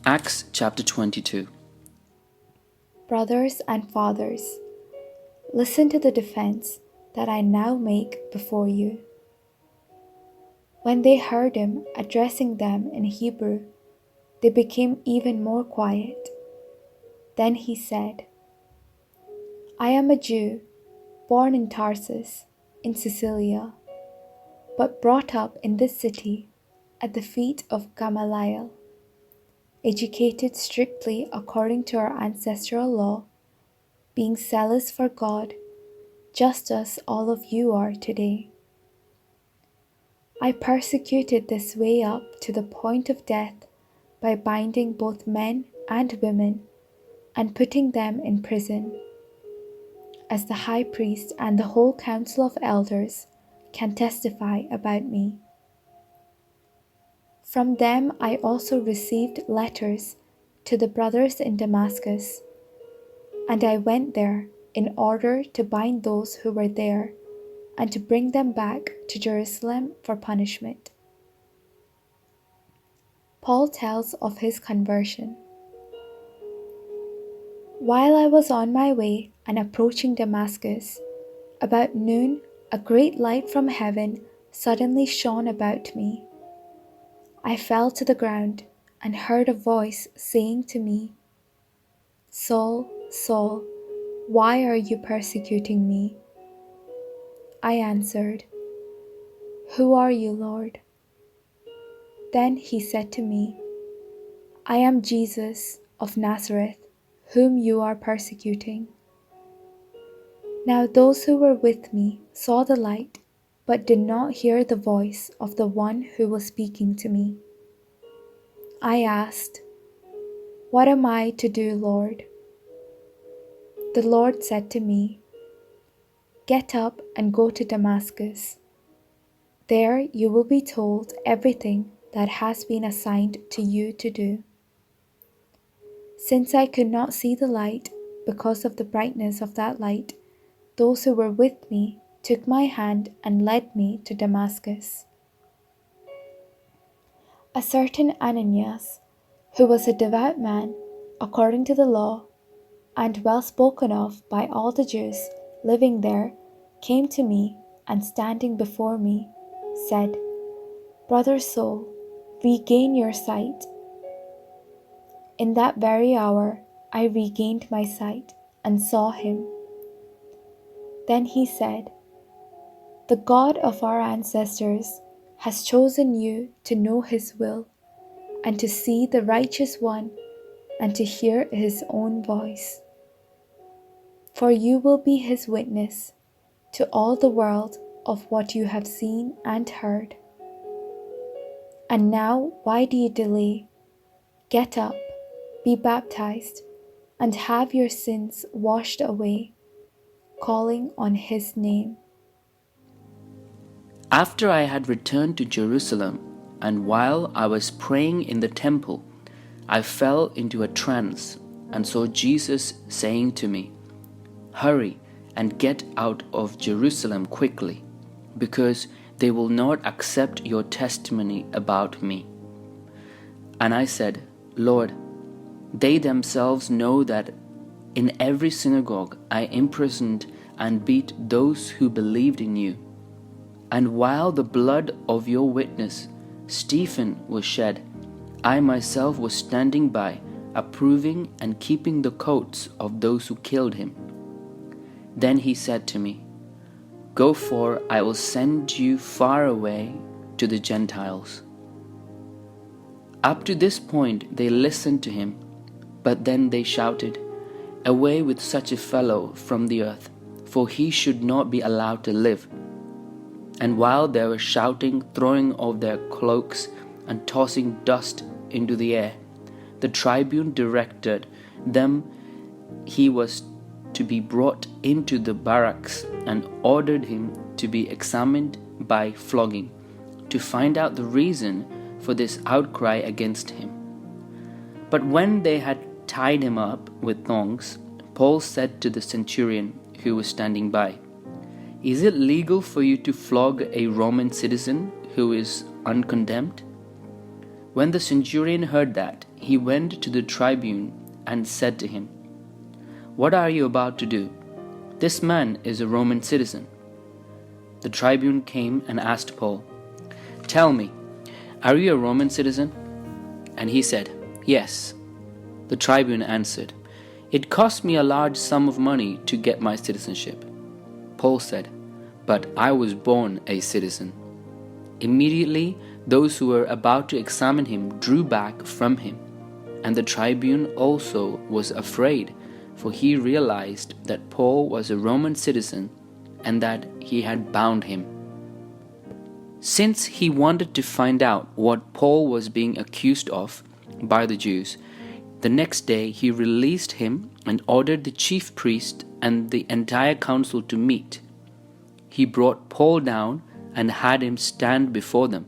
Acts chapter 22. Brothers and fathers, listen to the defense that I now make before you. When they heard him addressing them in Hebrew, they became even more quiet. Then he said, I am a Jew, born in Tarsus, in Cilicia, but brought up in this city at the feet of Gamaliel, educated strictly according to our ancestral law, being zealous for God, just as all of you are today. I persecuted this way up to the point of death by binding both men and women and putting them in prison, as the high priest and the whole council of elders can testify about me. From them I also received letters to the brothers in Damascus, and I went there in order to bind those who were there and to bring them back to Jerusalem for punishment. Paul tells of his conversion. While I was on my way and approaching Damascus, about noon a great light from heaven suddenly shone about me. I fell to the ground and heard a voice saying to me, Saul, Saul, why are you persecuting me? I answered, Who are you, Lord? Then he said to me, I am Jesus of Nazareth, whom you are persecuting. Now those who were with me saw the light, but did not hear the voice of the one who was speaking to me. I asked, What am I to do, Lord? The Lord said to me, Get up and go to Damascus. There you will be told everything that has been assigned to you to do. Since I could not see the light because of the brightness of that light, those who were with me took my hand and led me to Damascus. A certain Ananias, who was a devout man according to the law, and well spoken of by all the Jews living there, came to me and standing before me, said, Brother Saul, regain your sight. In that very hour I regained my sight and saw him. Then he said, The God of our ancestors has chosen you to know his will and to see the righteous one and to hear his own voice. For you will be his witness to all the world of what you have seen and heard. And now why do you delay? Get up, be baptized, and have your sins washed away, calling on his name. After I had returned to Jerusalem, and while I was praying in the temple, I fell into a trance and saw Jesus saying to me, Hurry and get out of Jerusalem quickly, because they will not accept your testimony about me. And I said, Lord, they themselves know that in every synagogue I imprisoned and beat those who believed in you. And while the blood of your witness, Stephen, was shed, I myself was standing by, approving and keeping the coats of those who killed him. Then he said to me, Go, for I will send you far away to the Gentiles. Up to this point they listened to him, but then they shouted, Away with such a fellow from the earth, for he should not be allowed to live. And while they were shouting, throwing off their cloaks, and tossing dust into the air, the tribune directed them he was to be brought into the barracks and ordered him to be examined by flogging, to find out the reason for this outcry against him. But when they had tied him up with thongs, Paul said to the centurion who was standing by, Is it legal for you to flog a Roman citizen who is uncondemned? When the centurion heard that, he went to the tribune and said to him, "What are you about to do? This man is a Roman citizen." The tribune came and asked Paul, "Tell me, are you a Roman citizen?" And he said, "Yes." The tribune answered, "It cost me a large sum of money to get my citizenship." Paul said, "But I was born a citizen." Immediately, those who were about to examine him drew back from him, and the tribune also was afraid, for he realized that Paul was a Roman citizen and that he had bound him. Since he wanted to find out what Paul was being accused of by the Jews, the next day he released him and ordered the chief priest and the entire council to meet. He brought Paul down and had him stand before them.